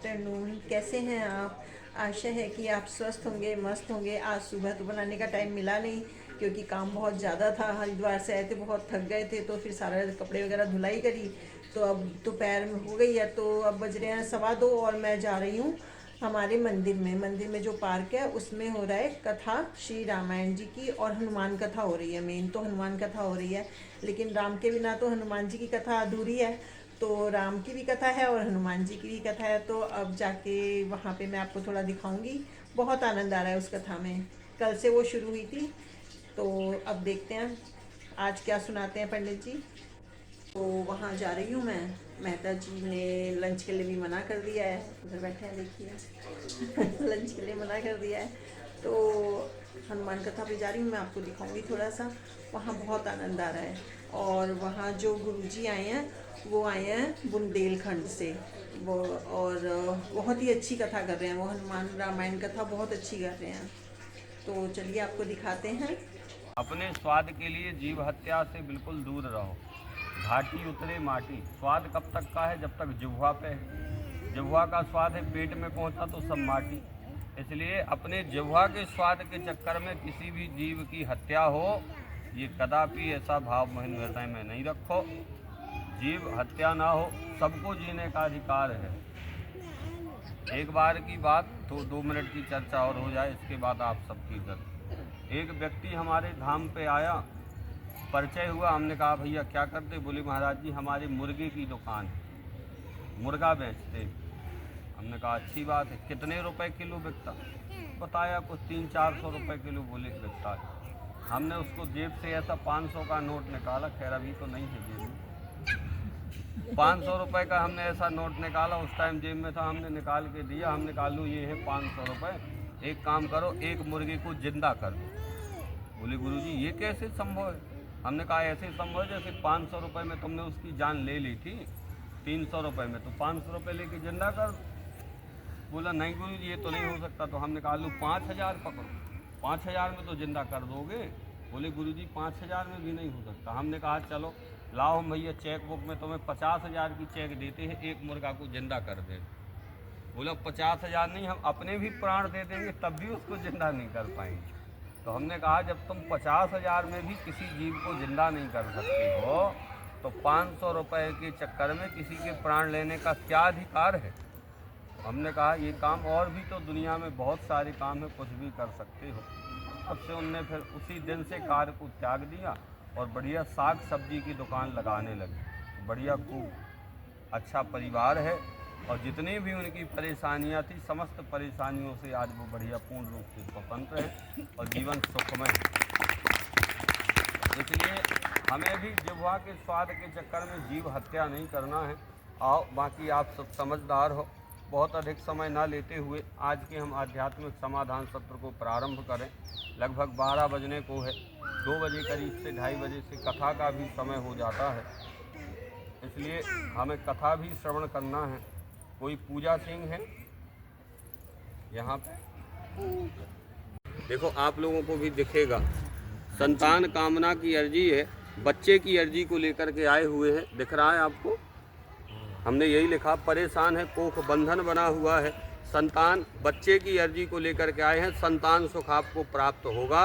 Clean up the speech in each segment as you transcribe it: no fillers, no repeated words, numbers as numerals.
Afternoon. कैसे हैं आप? आशा है कि आप स्वस्थ होंगे, मस्त होंगे। आज सुबह तो बनाने का टाइम मिला नहीं क्योंकि काम बहुत ज़्यादा था। हरिद्वार से आए थे, बहुत थक गए थे, तो फिर सारा कपड़े वगैरह धुलाई करी। तो अब दोपहर में हो गई है, तो अब बज रहे हैं 2:15 और मैं जा रही हूँ हमारे मंदिर में जो पार्क है उसमें हो रहा है कथा श्री रामायण जी की, और हनुमान कथा हो रही है। मेन तो हनुमान कथा हो रही है, लेकिन राम के बिना तो हनुमान जी की कथा अधूरी है। तो राम की भी कथा है और हनुमान जी की भी कथा है। तो अब जाके वहाँ पे मैं आपको थोड़ा दिखाऊंगी। बहुत आनंद आ रहा है उस कथा में। कल से वो शुरू हुई थी, तो अब देखते हैं आज क्या सुनाते हैं पंडित जी। तो वहाँ जा रही हूँ मैं। मेहता जी ने लंच के लिए भी मना कर दिया है, उधर बैठे हैं देखिए। लंच के लिए मना कर दिया है। तो हनुमान कथा पे जा रही हूँ, मैं आपको दिखाऊंगी थोड़ा सा। वहाँ बहुत आनंद आ रहा है। और वहाँ जो गुरुजी आए हैं वो आए हैं बुंदेलखंड से। वो और बहुत ही अच्छी कथा कर रहे हैं, वो हनुमान रामायण कथा बहुत अच्छी कर रहे हैं। तो चलिए आपको दिखाते हैं। अपने स्वाद के लिए जीव हत्या से बिल्कुल दूर रहो। घाटी उतरे माटी। स्वाद कब तक का है? जब तक जिह्वा पे है। जिह्वा का स्वाद है, पेट में पहुंचा तो सब माटी। इसलिए अपने जिह्वा के स्वाद के चक्कर में किसी भी जीव की हत्या हो, ये कदापि ऐसा भाव मन हृदय में नहीं रखो। जीव हत्या ना हो, सबको जीने का अधिकार है। एक बार की बात तो 2 मिनट की चर्चा और हो जाए, इसके बाद आप सबकी इज्जत। एक व्यक्ति हमारे धाम पे आया, परिचय हुआ। हमने कहा भैया क्या करते? बोले महाराज जी हमारी मुर्गे की दुकान है, मुर्गा बेचते। हमने कहा अच्छी बात है, कितने रुपए किलो बिकता? बताया कुछ 300-400 रुपये किलो बोले बिकता है। हमने उसको जेब से ऐसा 500 का नोट निकाला, खैर अभी तो नहीं है जेब में। 500 रुपये का हमने ऐसा नोट निकाला, उस टाइम जेब में था, हमने निकाल के दिया। हमने कहा लो ये है 500 रुपये, एक काम करो एक मुर्गे को जिंदा कर दो। बोले गुरुजी ये कैसे संभव है? हमने कहा ऐसे संभव है जैसे 500 रुपये में तुमने उसकी जान ले ली थी, 300 रुपये में तो 500 रुपये लेके जिंदा कर दो। बोला नहीं गुरुजी ये तो नहीं हो सकता। तो हमने कहा लो 5000 पकड़ो, 5000 में तो जिंदा कर दोगे। बोले गुरुजी 5000 में भी नहीं हो सकता। हमने कहा चलो लाओ हम भैया चेक बुक में तुम्हें 50,000 की चेक देते हैं, एक मुर्गा को जिंदा कर दे। बोला 50,000 नहीं, हम अपने भी प्राण दे देंगे तब भी उसको जिंदा नहीं कर पाएंगे। तो हमने कहा जब तुम 50,000 में भी किसी जीव को जिंदा नहीं कर सकते हो, तो 500 रुपये के चक्कर में किसी के प्राण लेने का क्या अधिकार है? हमने कहा ये काम और भी तो दुनिया में बहुत सारे काम है, कुछ भी कर सकते हो। तब से उनने फिर उसी दिन से कार्य को त्याग दिया और बढ़िया साग सब्जी की दुकान लगाने लगे। बढ़िया खूब अच्छा परिवार है, और जितनी भी उनकी परेशानियां थी समस्त परेशानियों से आज वो बढ़िया पूर्ण रूप से स्वतंत्र है और जीवन सुखमय है। इसलिए हमें भी जिह्वा के स्वाद के चक्कर में जीव हत्या नहीं करना है। आओ बाकी आप सब समझदार हो। बहुत अधिक समय ना लेते हुए आज के हम आध्यात्मिक समाधान सत्र को प्रारंभ करें। लगभग 12 बजने को है, 2 बजे करीब से 2:30 बजे से कथा का भी समय हो जाता है, इसलिए हमें कथा भी श्रवण करना है। कोई पूजा सिंह है यहाँ पे? देखो आप लोगों को भी दिखेगा। संतान कामना की अर्जी है, बच्चे की अर्जी को लेकर के आए हुए हैं। दिख रहा है आपको? हमने यही लिखा, परेशान है कोख बंधन बना हुआ है। संतान बच्चे की अर्जी को लेकर के आए हैं। संतान सुख आपको प्राप्त होगा।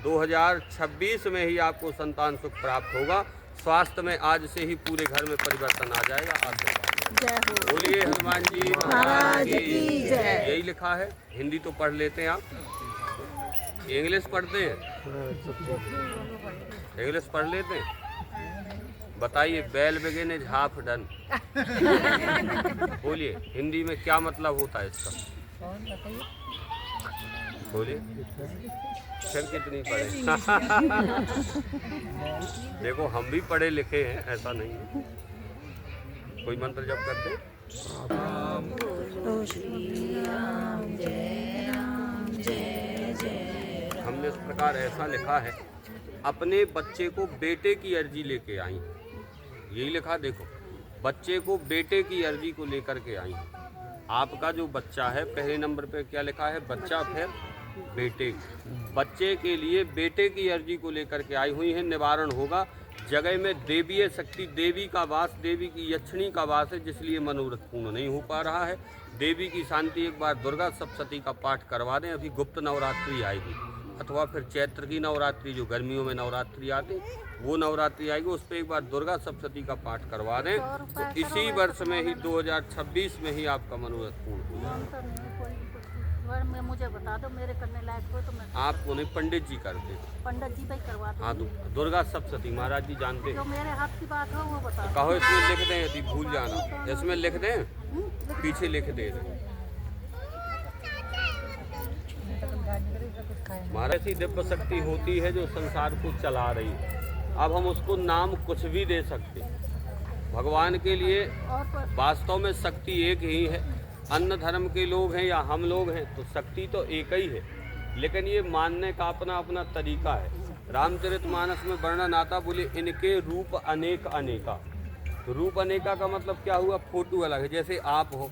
2026 में ही आपको संतान सुख प्राप्त होगा। स्वास्थ्य में आज से ही पूरे घर में परिवर्तन आ जाएगा। आशीर्वाद बोलिए हनुमान जी महाराज की जय। यही लिखा है। हिंदी तो पढ़ लेते हैं आप, इंग्लिश पढ़ते हैं? इंग्लिश पढ़ लेते हैं? बताइए well begun is half done. बोलिए हिंदी में क्या मतलब होता है इसका? बोलिए फिर कितनी पढ़े? देखो हम भी पढ़े लिखे हैं, ऐसा नहीं है। कोई मंत्र जप करते? हमने इस प्रकार ऐसा लिखा है, अपने बच्चे को बेटे की अर्जी लेके आई। यही लिखा देखो, बच्चे को बेटे की अर्जी को लेकर के आई। आपका जो बच्चा है, पहले नंबर पे क्या लिखा है? बच्चा, फिर बेटे बच्चे के लिए बेटे की अर्जी को लेकर के आई हुई है। निवारण होगा। जगह में देवीय शक्ति, देवी का वास, देवी की यक्षिणी का वास है, जिसलिए मनोरथ पूर्ण नहीं हो पा रहा है। देवी की शांति एक बार दुर्गा सप्तशती का पाठ करवा दें। अभी गुप्त नवरात्रि आएगी, अथवा फिर चैत्र की नवरात्रि, जो गर्मियों में नवरात्रि आती, वो नवरात्रि आएगी, उस पर एक बार दुर्गा सप्तशती का पाठ करवा दें, तो इसी वर्ष में ही 2026 में ही आपका मनोरथ पूर्ण हो जाएगा। में मुझे बता दो, मेरे करने लायक हो तो मैं आप उन्हें पंडित जी करते, पंडित जी भाई करवा दो। हाँ, तो दुर्गा सप्तशती महाराज जी जानते हैं। जो मेरे हाथ की बात हो वो बता दो। कहो इसमें लिख दें, यदि भूल जाना इसमें लिख दें, पीछे लिख दे रहे। महाराज ऐसी दिव्य शक्ति होती है जो संसार को चला रही है। अब हम उसको नाम कुछ भी दे सकते हैं। भगवान के लिए वास्तव में शक्ति एक ही है। अन्य धर्म के लोग हैं या हम लोग हैं तो शक्ति तो एक ही है, लेकिन ये मानने का अपना अपना तरीका है। रामचरितमानस में वर्णन आता, बोले इनके रूप अनेक अनेका। तो रूप अनेका का मतलब क्या हुआ? फोटो अलग है। जैसे आप हो,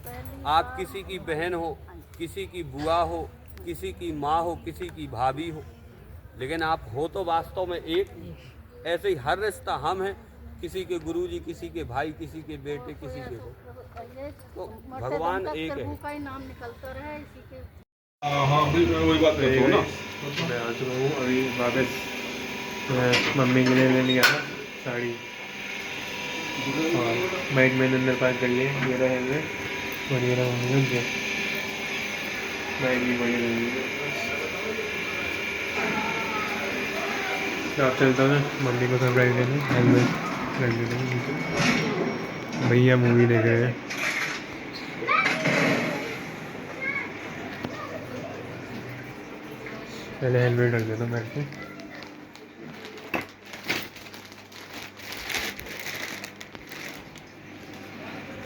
आप किसी की बहन हो, किसी की बुआ हो, किसी की माँ हो, किसी की भाभी हो, लेकिन आप हो तो वास्तव में एक। ऐसे ही हर रिश्ता हम हैं, किसी के गुरुजी, किसी के भाई, किसी के बेटे, किसी के तो भगवान एक है। का ही नाम निकलता रहे इसी के। हाँ, वही बात है ना। मैं आ चुका हूँ अभी वापस। मैं मम्मी के लिए लेने गया था साड़ी, और बाइक मैंने अंदर पार्क कर लिया। ये रहा हेलमेट और ये रहा मम्मी का बाइक भी बढ़िया लगी। आप चलता हूँ मम्मी को सरप्राइज देने। हेलमेट रख देते हैं। भैया मूवी देख रहे हैं। पहले हेलमेट रख देता हूँ बैठ पे।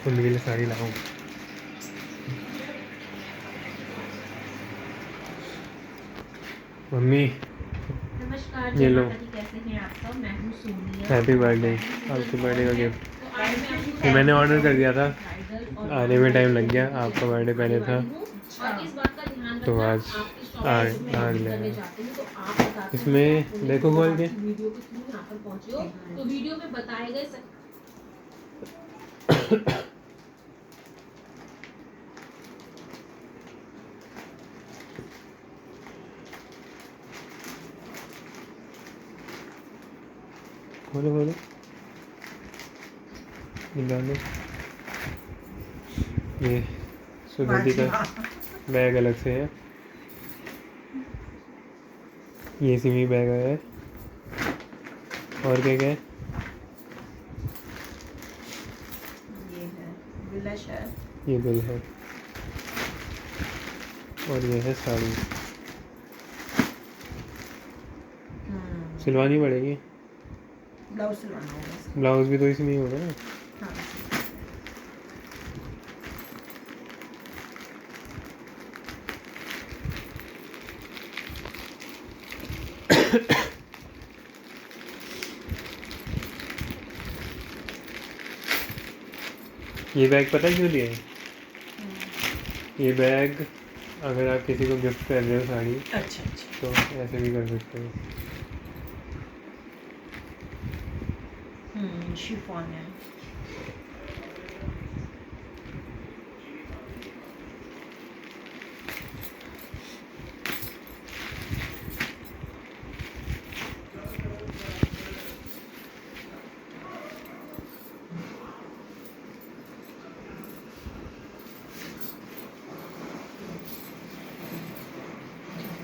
मम्मी के लिए साड़ी लाऊं। मम्मी नमस्कार, ये लो। कैसे हैं आप सब? मैं हूँ सोनिया। Happy birthday. आपके बर्थडे का गिफ्ट ये मैंने ऑर्डर कर दिया था, आने में टाइम लग गया। आपका बर्थडे पहले था तो आज आ गया। इसमें देखो खोल के। तो वीडियो में बताए गए खोलो खोलो, निकालो। ये सुनिधि का बैग अलग से है, ये सिमी बैग है। और क्या क्या है? ये है विलश है। ये बिल है और ये है साड़ी। सिलवानी पड़ेगी। ब्लाउज सिलवाना होगा। ब्लाउज भी तो इसमें ही होगा ना। हाँ। ये बैग पता है क्यों लिया है? ये बैग अगर आप किसी को गिफ्ट कर रहे हो साड़ी, अच्छा अच्छा। तो ऐसे भी कर सकते हो। शिफॉन है।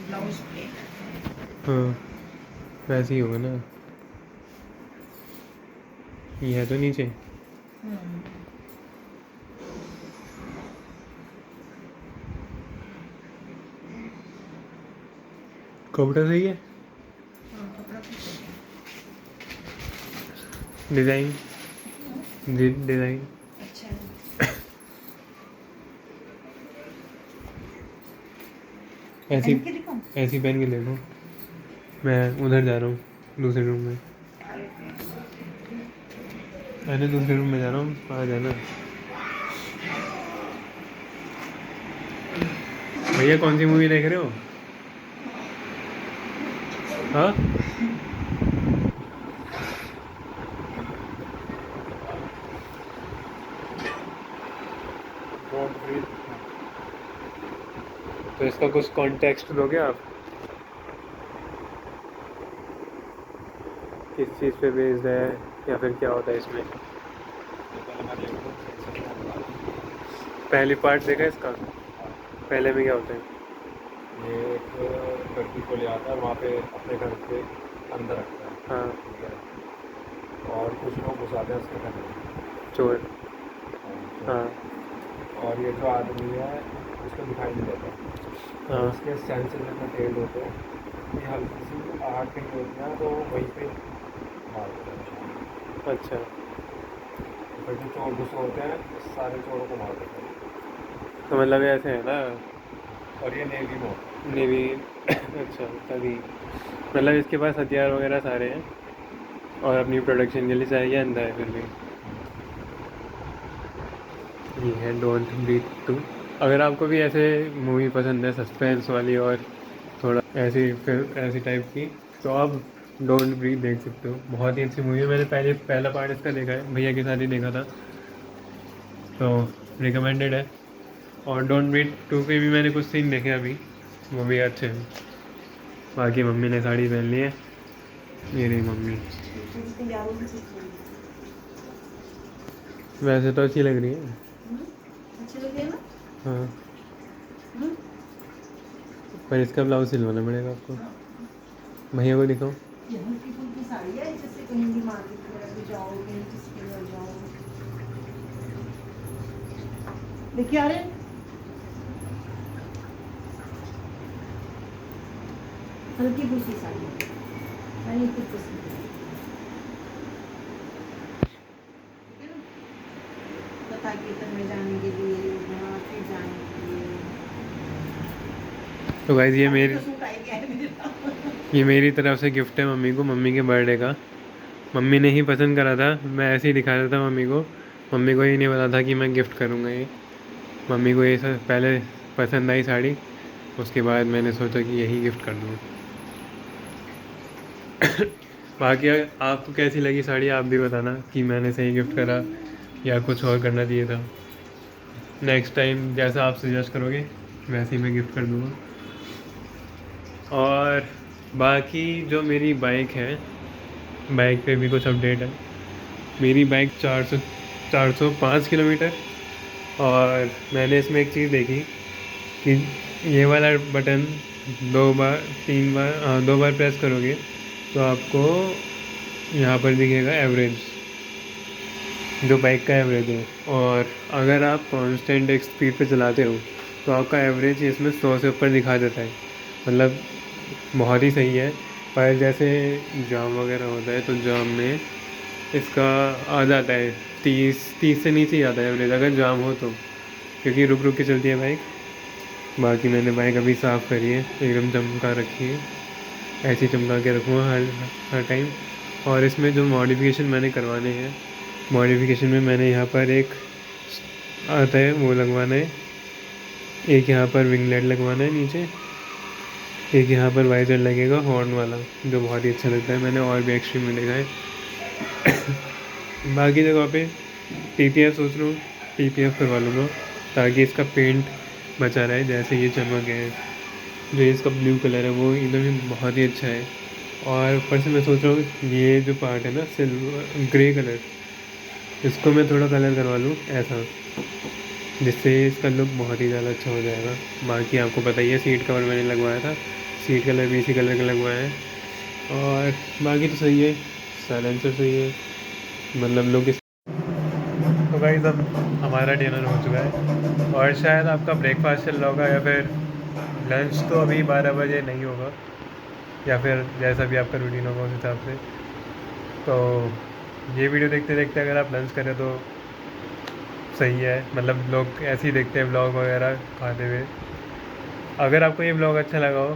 ब्लाउज प्लेन है। हाँ, वैसे ही होगा ना। ये है तो नीचे। कपड़ा सही है। कपड़ा तो सही है। डिज़ाइन डिज़ाइन अच्छा है। ऐसी पहन के दिखाऊं? ऐसी पहन के देखो। मैं उधर जा रहा हूँ दूसरे रूम में। मैंने दूसरे रूम में जा रहा हूँ, आ जाना। भैया कौन सी मूवी देख रहे हो? हाँ तो इसका कुछ कॉन्टेक्स्ट दोगे आप, किस चीज़ पे बेस्ड है या फिर क्या होता है इसमें? पहली पार्ट देखा इसका, पहले में क्या होता है? ये एक लड़की को ले आता है वहाँ पे अपने घर के अंदर रखता है, हाँ ठीक है, और कुछ लोग घुसाते हैं उसके घर में, चोर, तो- हाँ और ये जो आदमी है उसको दिखाई नहीं देता, हाँ उसके सेंसेस इतने ट्रेंड होते हैं कि हल्की सी आहट कहीं होती है तो वहीं पे मार देते हैं। अच्छा। तो फिर जो चोर घुसे होते हैं सारे चोरों को मार देते हैं। तो मतलब ऐसे है ना, और ये नेवी में होता है। नेवी अच्छा तभी, मतलब इसके पास हथियार वगैरह सारे हैं और अपनी प्रोडक्शन के लिए चाहिए अंधा है फिर भी। ये है डोंट ब्रीथ 2। अगर आपको भी ऐसे मूवी पसंद है सस्पेंस वाली और थोड़ा ऐसी टाइप की, तो आप डोंट ब्रीथ देख सकते हो, बहुत ही अच्छी मूवी है। मैंने पहला पार्ट इसका देखा है, भैया के साथ ही देखा था, तो रिकमेंडेड है। और डोंट ब्रीथ 2 के भी मैंने कुछ सीन देखे अभी, वो भी अच्छे हैं। बाकी मम्मी ने साड़ी पहन ली है, मेरी मम्मी वैसे तो अच्छी लग रही है। अच्छी लगी है ना? हाँ पर इसका ब्लाउज सिलवाना पड़ेगा आपको, भैया को दिखाओ। ये हल्की फुल्की साड़ी है, जैसे कहीं भी मार्केट वगैरह भी जाओ, कहीं किसी के घर जाओ। देखिए आ रहे हल्की फुल्की साड़ी है, मैंने खुद पसंद है। ठीक है ना? पता कीर्तन में जाने के लिए, वहाँ फिर जाने के लिए। तो गाइस ये मेरी तो सूट आई गया है मेरा। ये मेरी तरफ से गिफ्ट है मम्मी को, मम्मी के बर्थडे का। मम्मी ने ही पसंद करा था, मैं ऐसे ही दिखा रहा था मम्मी को। मम्मी को ही नहीं पता था कि मैं गिफ्ट करूँगा ये। मम्मी को ये सब पहले पसंद आई साड़ी, उसके बाद मैंने सोचा कि यही गिफ्ट कर दूँ। बाकी आपको कैसी लगी साड़ी आप भी बताना कि मैंने सही गिफ्ट करा या कुछ और करना चाहिए था। नेक्स्ट टाइम जैसा आप सजेस्ट करोगे वैसे ही मैं गिफ्ट कर दूँगा। और बाकी जो मेरी बाइक है, बाइक पे भी कुछ अपडेट है। मेरी बाइक 405 किलोमीटर, और मैंने इसमें एक चीज़ देखी कि ये वाला बटन 2 बार प्रेस करोगे तो आपको यहाँ पर दिखेगा एवरेज, जो बाइक का एवरेज है। और अगर आप कांस्टेंट एक स्पीड पे चलाते हो तो आपका एवरेज इसमें 100 से ऊपर दिखा देता है, मतलब बहुत ही सही है। पर जैसे जाम वगैरह होता है तो जाम में इसका आ जाता है 30 से नीचे ही आता है एवरेज, अगर जाम हो तो, क्योंकि रुक रुक के चलती है बाइक। बाकी मैंने बाइक अभी साफ़ करी है, एकदम चमका रखी है, ऐसी चमका के रखूँगा हर टाइम। और इसमें जो मॉडिफिकेशन मैंने करवाने हैं, मॉडिफिकेशन में मैंने यहाँ पर एक आता है वो लगवाना है, एक यहाँ पर विंग लाइट लगवाना है नीचे, एक यहाँ पर वाइजर लगेगा हॉर्न वाला, जो बहुत ही अच्छा लगता है, मैंने और भी एक्सट्रीम में देखा है। बाकी जगह पे PPF सोच रहा हूँ, PPF करवा लूँगा ताकि इसका पेंट बचा रहे। जैसे ये चमक है, जो इसका ब्लू कलर है वो एकदम ही बहुत ही अच्छा है। और ऊपर से मैं सोच रहा हूँ ये जो पार्ट है ना सिल्वर ग्रे कलर, इसको मैं थोड़ा कलर करवा लूँ ऐसा, जिससे इसका लुक बहुत ही ज़्यादा अच्छा हो जाएगा। बाकी आपको पता ही है सीट कवर मैंने लगवाया था, सीट कलर भी इसी कलर का लगवाया है। और बाकी तो सही है, साइलेंसर सही है, मतलब लुक इस। तो गाइस अब हमारा डिनर हो चुका है और शायद आपका ब्रेकफास्ट चल रहा होगा या फिर लंच, तो अभी 12 बजे नहीं होगा, या फिर जैसा भी आपका रूटीन होगा उस हिसाब से। तो ये वीडियो देखते देखते अगर आप लंच करें तो सही है, मतलब लोग ऐसे ही देखते हैं व्लॉग वगैरह खाते हुए। अगर आपको ये व्लॉग अच्छा लगा हो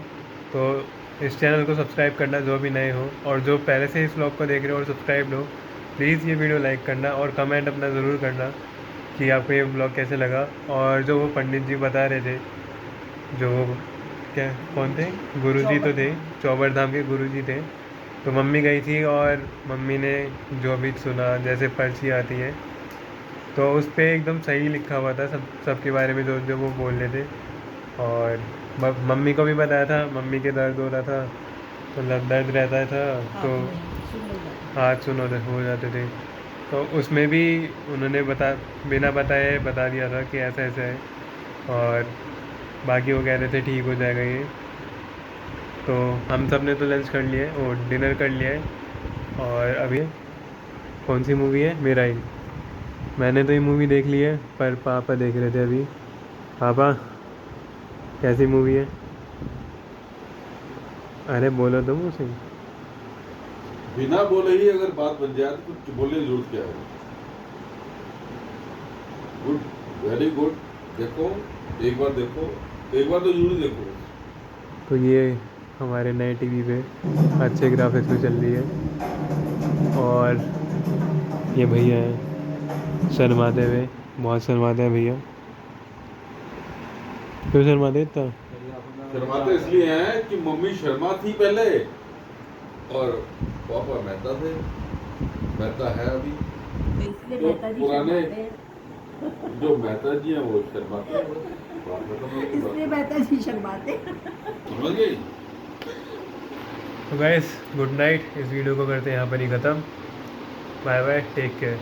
तो इस चैनल को सब्सक्राइब करना जो भी नए हो, और जो पहले से इस व्लॉग को देख रहे हो और सब्सक्राइब हो, प्लीज़ ये वीडियो लाइक करना और कमेंट अपना ज़रूर करना कि आपको ये व्लॉग कैसे लगा। और जो वो पंडित जी बता रहे थे, जो क्या कौन थे, गुरुजी तो थे, चौबर धाम के गुरुजी थे। तो मम्मी गई थी और मम्मी ने जो भी सुना, जैसे पर्ची आती है तो उस पर एकदम सही लिखा हुआ था सबके बारे में जो जो वो बोल रहे थे। और मम्मी को भी बताया था, मम्मी के दर्द हो रहा था, मतलब दर्द रहता था तो हाथ सुन हो जाते थे। तो उसमें भी उन्होंने बिना बताए बता दिया था कि ऐसा ऐसा है, और बाकी वो कह रहे थे ठीक हो जाएगा ये। तो हम सब ने तो लंच कर लिया है और डिनर कर लिया है। और अभी कौन सी मूवी है, मेरा ही, मैंने तो ये मूवी देख ली है, पर पापा देख रहे थे अभी। पापा कैसी मूवी है? अरे बोलो तुम उसे। बिना बोले ही अगर बात बन जाए तो कुछ बोलने की जरूरत क्या है। Good, very good. देखो, एक बार देखो, एक बार तो जरूर देखो। तो ये हमारे नए टीवी पे अच्छे ग्राफिक्स में चल रही है। और ये भैया हैं शर्माते हुए, बहुत शर्माते हैं भैया। क्यों शर्माते इतना? शर्माते इसलिए हैं कि मम्मी शर्मा थी पहले और पापा मेहता थे, मेहता है अभी। तो पुराने जो मेहता जी हैं वो शर्माते हैं, इसलिए मेहता जी शर्माते। समझ गई? तो गाइस गुड नाइट, इस वीडियो को करते हैं यहाँ पर ही ख़त्म। Bye bye, take care.